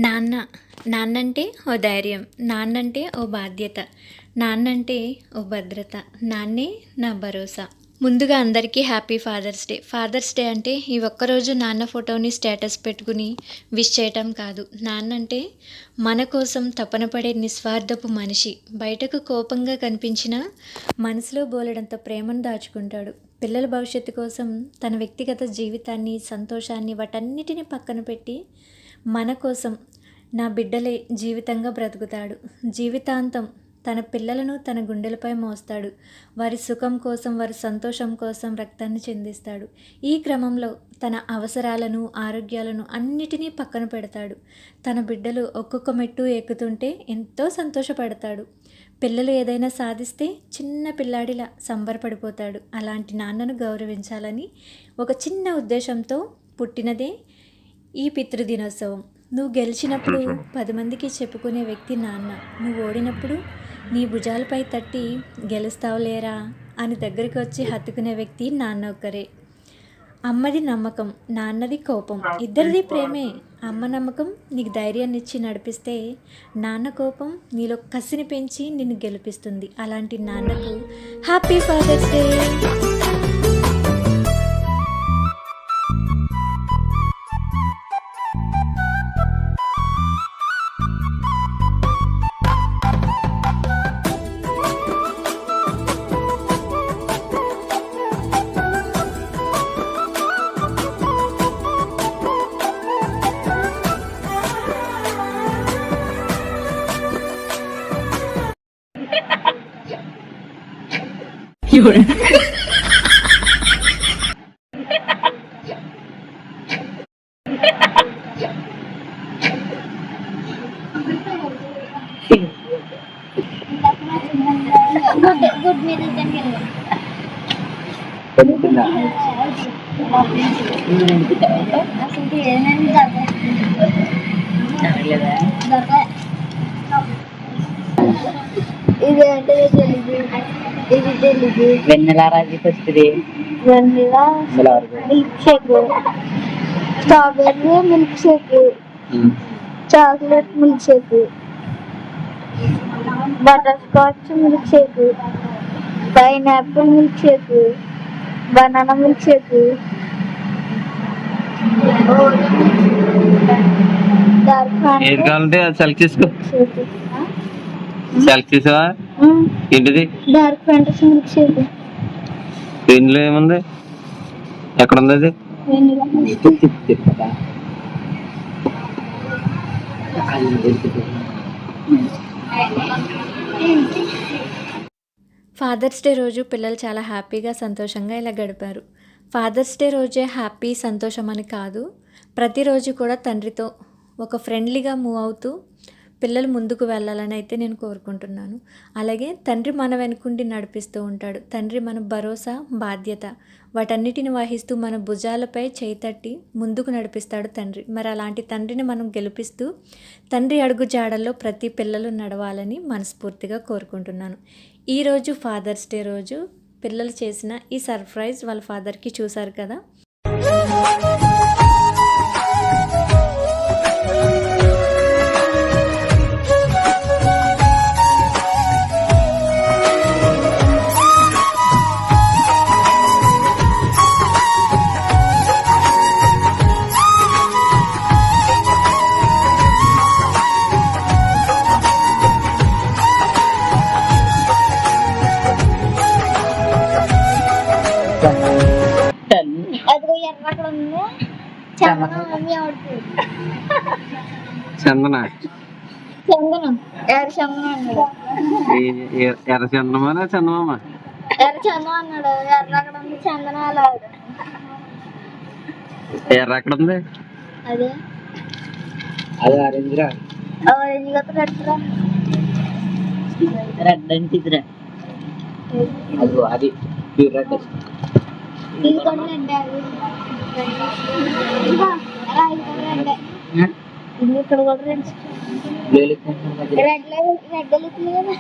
నాన్న నాన్నంటే ఓ ధైర్యం, నాన్నంటే ఓ బాధ్యత, నాన్నంటే ఓ భద్రత, నాన్నే నా భరోసా. ముందుగా అందరికీ happy fathers day. Fathers day అంటే ఈ ఒక్కరోజు నాన్న ఫోటోని స్టేటస్ పెట్టుకుని విష్ చేయటం కాదు. నాన్నంటే మన కోసం తపన పడే నిస్వార్థపు మనిషి. బయటకు కోపంగా కనిపించినా మనసులో బోలెడంత ప్రేమను దాచుకుంటాడు. పిల్లల భవిష్యత్తు కోసం తన వ్యక్తిగత జీవితాన్ని, సంతోషాన్ని వాటన్నిటిని పక్కన పెట్టి మన కోసం నా బిడ్డలే జీవితంగా బ్రతుకుతాడు. జీవితాంతం తన పిల్లలను తన గుండెలపై మోస్తాడు. వారి సుఖం కోసం, వారి సంతోషం కోసం రక్తాన్ని చిందిస్తాడు. ఈ క్రమంలో తన అవసరాలను, ఆరోగ్యాలను అన్నిటినీ పక్కన పెడతాడు. తన బిడ్డలు ఒక్కొక్క మెట్టు ఎక్కుతుంటే ఎంతో సంతోషపడతాడు. పిల్లలు ఏదైనా సాధిస్తే చిన్న పిల్లాడిలా సంబరపడిపోతాడు. అలాంటి నాన్నను గౌరవించాలని ఒక చిన్న ఉద్దేశంతో పుట్టినదే ఈ పితృదినోత్సవం. నువ్వు గెలిచినప్పుడు 10 మందికి చెప్పుకునే వ్యక్తి నాన్న. నువ్వు ఓడినప్పుడు నీ భుజాలపై తట్టి గెలుస్తావులేరా అని దగ్గరికి వచ్చి హత్తుకునే వ్యక్తి నాన్న ఒక్కరే. అమ్మది నమ్మకం, నాన్నది కోపం, ఇద్దరిది ప్రేమే. అమ్మ నమ్మకం నీకు ధైర్యాన్ని ఇచ్చి నడిపిస్తే, నాన్న కోపం నీలో కసిని పెంచి నిన్ను గెలిపిస్తుంది. అలాంటి నాన్నకు హ్యాపీ ఫాదర్స్ డే. గుడ్ మీరు అసలు ఏమైంది ఇది అంటే తెలుగు, ఇది తెలుగు. వెన్నెల రాజీ వస్తుంది, vanilla milkshake, strawberry milkshake, chocolate milkshake, butterscotch milkshake, pineapple milkshake, banana milkshake, ఏది కావాలంటే అది సెలెక్ట్ చేసుకో. సెలెక్ట్ చేసావా? ఏంటిది? Dark Fantasy milkshake. దీనిలో ఏముంది? ఎక్కడ ఉంది అది? ఫాదర్స్ డే రోజు పిల్లలు చాలా హ్యాపీగా, సంతోషంగా ఇలా గడిపారు. ఫాదర్స్ డే రోజే హ్యాపీ, సంతోషం అని కాదు, ప్రతిరోజు కూడా తండ్రితో ఒక ఫ్రెండ్లీగా మూవ్ అవుతూ పిల్లలు ముందుకు వెళ్ళాలని అయితే నేను కోరుకుంటున్నాను. అలాగే తండ్రి మన వెనుకుండి నడిపిస్తూ ఉంటాడు. తండ్రి మన భరోసా, బాధ్యత వాటన్నిటిని వహిస్తూ మన భుజాలపై చేతట్టి ముందుకు నడిపిస్తాడు తండ్రి. మరి అలాంటి తండ్రిని మనం గెలిపిస్తూ తండ్రి అడుగు జాడల్లో ప్రతి పిల్లలు నడవాలని మనస్ఫూర్తిగా కోరుకుంటున్నాను. ఈరోజు ఫాదర్స్ డే రోజు పిల్లలు చేసిన ఈ సర్ప్రైజ్ వాళ్ళ ఫాదర్కి చూశారు కదా. అదిగో ఎర్రక్కడ ఉంది చందనం. మమ్మీ ఆడుతుంది చందన, చందనం, ఎర్ర చందనం అన్నాడు. ఎర్ర చందనమా చందమామ? ఎర్ర చందనం అన్నాడు. ఎర్ర అక్కడ ఉంది, చందనం అలా. ఎర్ర ఎక్కడ ఉంది? అదే అది ఆరెంజ్ రా. ఆరెంజ్ కదా, రెడ్ రా. రెడ్ అంటే ఇదిరా. అదిగో అది ప్యూర్ రెడ్. ఇది కూడా రెడ్. ఇది ఇక్కడ కూడా రెడ్. రెడ్ రెడ్ వెళ్తుంది కదా.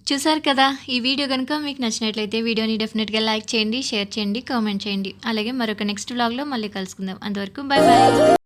చూసారు కదా, ఈ వీడియో కనుక మీకు నచ్చినట్లయితే వీడియోని డెఫినెట్గా లైక్ చేయండి, షేర్ చేయండి, కామెంట్ చేయండి. అలాగే మరొక నెక్స్ట్ వ్లాగ్లో మళ్ళీ కలుసుకుందాం. అంతవరకు బాయ్ బాయ్.